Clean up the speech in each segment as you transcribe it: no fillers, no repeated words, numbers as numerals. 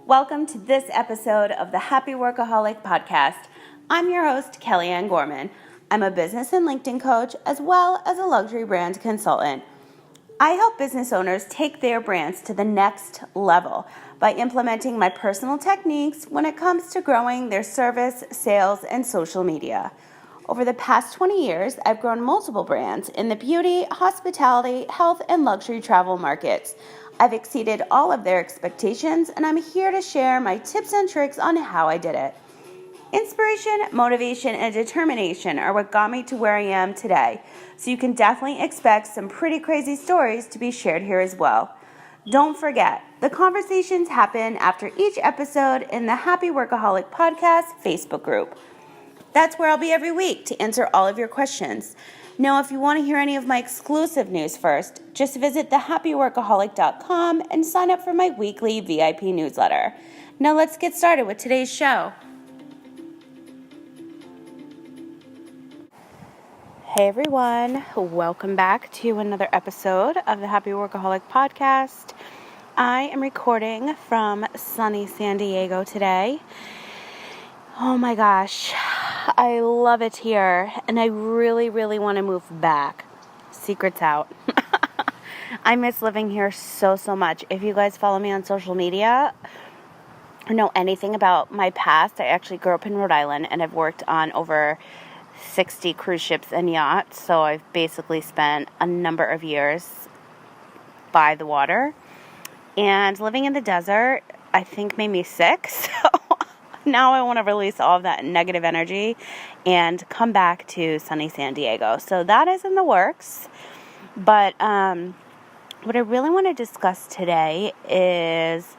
Welcome to this episode of the Happy Workaholic Podcast. I'm your host, Kellyanne Gorman. I'm a business and LinkedIn coach as well as a luxury brand consultant. I help business owners take their brands to the next level by implementing my personal techniques when it comes to growing their service, sales, and social media. Over the past 20 years, I've grown multiple brands in the beauty, hospitality, health, and luxury travel markets. I've exceeded all of their expectations, and I'm here to share my tips and tricks on how I did it. Inspiration, motivation, and determination are what got me to where I am today, so you can definitely expect some pretty crazy stories to be shared here as well. Don't forget, the conversations happen after each episode in the Happy Workaholic Podcast Facebook group. That's where I'll be every week to answer all of your questions. Now, if you want to hear any of my exclusive news first, just visit thehappyworkaholic.com and sign up for my weekly VIP newsletter. Now let's get started with today's show. Hey everyone, welcome back to another episode of the Happy Workaholic Podcast. I am recording from sunny San Diego today. Oh my gosh, I love it here, and I really want to move back. Secret's out. I miss living here so much. If you guys follow me on social media or know anything about my past, I actually grew up in Rhode Island, and I've worked on over 60 cruise ships and yachts, so I've basically spent a number of years by the water. And living in the desert, I think, made me sick, so now I want to release all of that negative energy and come back to sunny San Diego. So that is in the works. But what I really want to discuss today is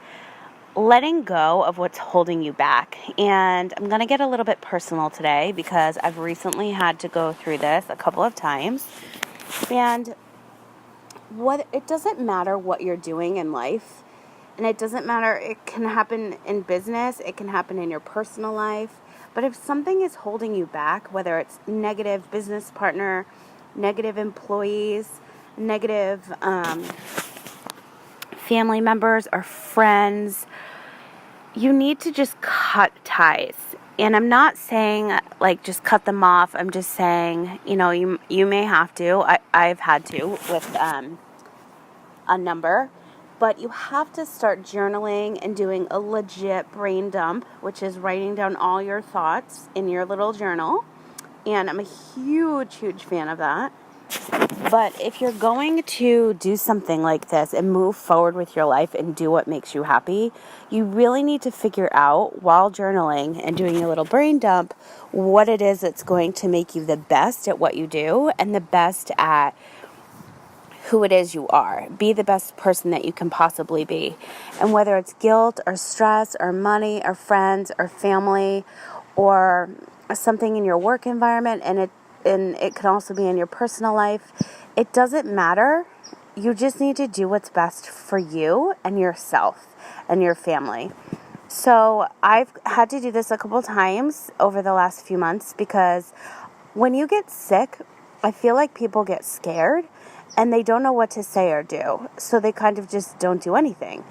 letting go of what's holding you back. And I'm going to get a little bit personal today because I've recently had to go through this a couple of times. And it doesn't matter what you're doing in life. And it doesn't matter, it can happen in business, it can happen in your personal life. But if something is holding you back, whether it's negative business partner, negative employees, negative family members or friends, you need to just cut ties. And I'm not saying just cut them off. I'm just saying, you may have to. I've had to with a number. But you have to start journaling and doing a legit brain dump, which is writing down all your thoughts in your little journal. And I'm a huge fan of that. But if you're going to do something like this and move forward with your life and do what makes you happy, you really need to figure out while journaling and doing your little brain dump what it is that's going to make you the best at what you do and the best at who it is you are. Be the best person that you can possibly be. And whether it's guilt or stress or money or friends or family or something in your work environment, and it can also be in your personal life, it doesn't matter. You just need to do what's best for you and yourself and your family. So I've had to do this a couple times over the last few months because when you get sick, I feel like people get scared and they don't know what to say or do. So they kind of just don't do anything.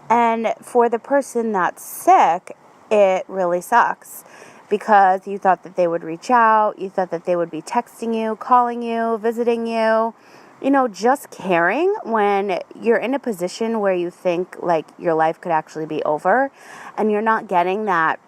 And for the person that's sick, it really sucks because you thought that they would reach out. You thought that they would be texting you, calling you, visiting you, just caring when you're in a position where you think like your life could actually be over and you're not getting that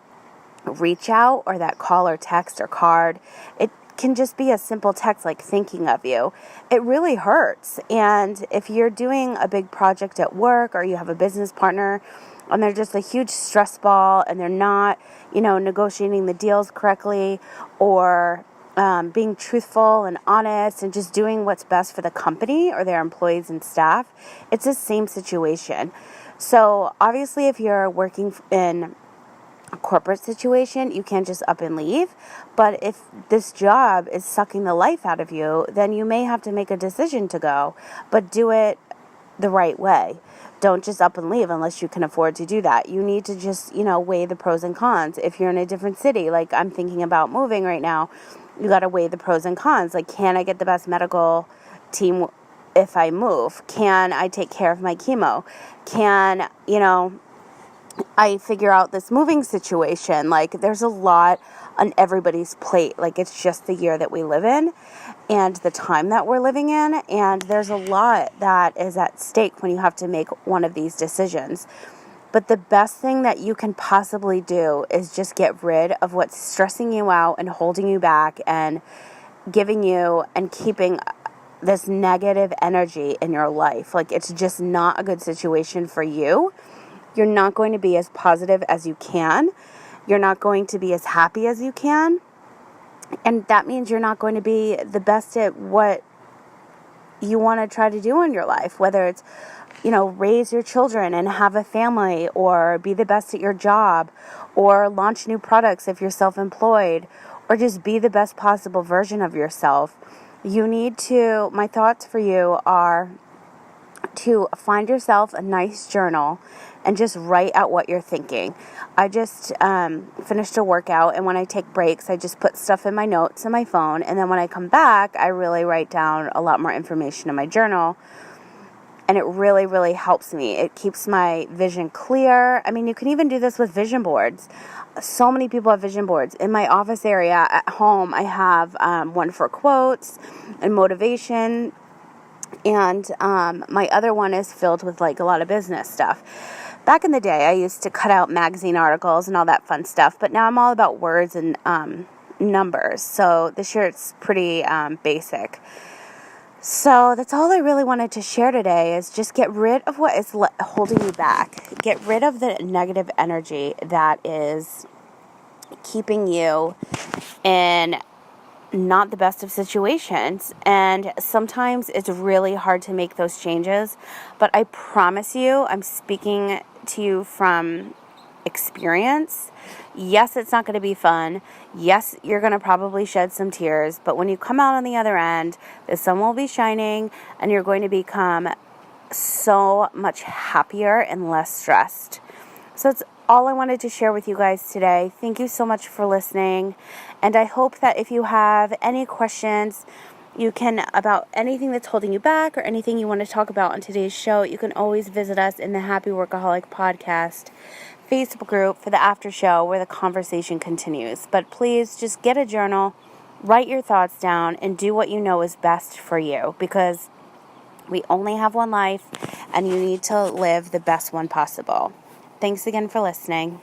reach out or that call or text or card. It can just be a simple text like thinking of you. It really hurts. And if you're doing a big project at work or you have a business partner and they're just a huge stress ball and they're not, negotiating the deals correctly or being truthful and honest and just doing what's best for the company or their employees and staff, it's the same situation. So obviously if you're working in a corporate situation, you can't just up and leave. But if this job is sucking the life out of you, then you may have to make a decision to go, but do it the right way. Don't just up and leave unless you can afford to do that. You need to just, weigh the pros and cons. If you're in a different city, like I'm thinking about moving right now, you got to weigh the pros and cons. Like, can I get the best medical team if I move? Can I take care of my chemo? Can, I figure out this moving situation. Like, there's a lot on everybody's plate. Like, it's just the year that we live in and the time that we're living in. And there's a lot that is at stake when you have to make one of these decisions. But the best thing that you can possibly do is just get rid of what's stressing you out and holding you back and giving you and keeping this negative energy in your life. Like, it's just not a good situation for you. You're not going to be as positive as you can. You're not going to be as happy as you can. And that means you're not going to be the best at what you want to try to do in your life, whether it's, raise your children and have a family, or be the best at your job, or launch new products if you're self-employed, or just be the best possible version of yourself. My thoughts for you are to find yourself a nice journal and just write out what you're thinking. I just finished a workout, and when I take breaks, I just put stuff in my notes on my phone, and then when I come back, I really write down a lot more information in my journal, and it really, really helps me. It keeps my vision clear. I mean, you can even do this with vision boards. So many people have vision boards. In my office area at home, I have one for quotes and motivation, and my other one is filled with a lot of business stuff. Back in the day, I used to cut out magazine articles and all that fun stuff, but now I'm all about words and numbers. So this year it's pretty basic. So that's all I really wanted to share today, is just get rid of what is holding you back. Get rid of the negative energy that is keeping you in not the best of situations. And sometimes it's really hard to make those changes, but I promise you, I'm speaking to you from experience. Yes, it's not going to be fun. Yes, you're going to probably shed some tears, but when you come out on the other end, the sun will be shining and you're going to become so much happier and less stressed. So that's all I wanted to share with you guys today. Thank you so much for listening. And I hope that if you have any questions, you can, about anything that's holding you back or anything you want to talk about on today's show, you can always visit us in the Happy Workaholic Podcast Facebook group for the after show where the conversation continues. But please just get a journal, write your thoughts down, and do what you know is best for you, because we only have one life and you need to live the best one possible. Thanks again for listening.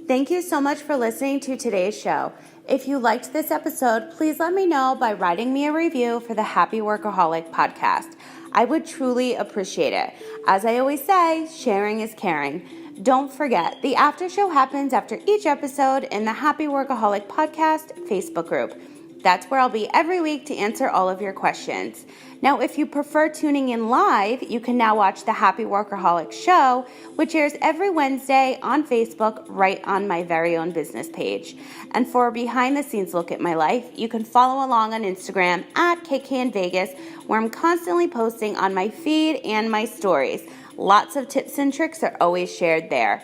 Thank you so much for listening to today's show. If you liked this episode, please let me know by writing me a review for the Happy Workaholic Podcast. I would truly appreciate it. As I always say, sharing is caring. Don't forget, the after show happens after each episode in the Happy Workaholic Podcast Facebook group. That's where I'll be every week to answer all of your questions. Now, if you prefer tuning in live, you can now watch the Happy Workaholic Show, which airs every Wednesday on Facebook, right on my very own business page. And for a behind-the-scenes look at my life, you can follow along on Instagram at KK in Vegas, where I'm constantly posting on my feed and my stories. Lots of tips and tricks are always shared there.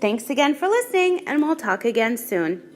Thanks again for listening, and we'll talk again soon.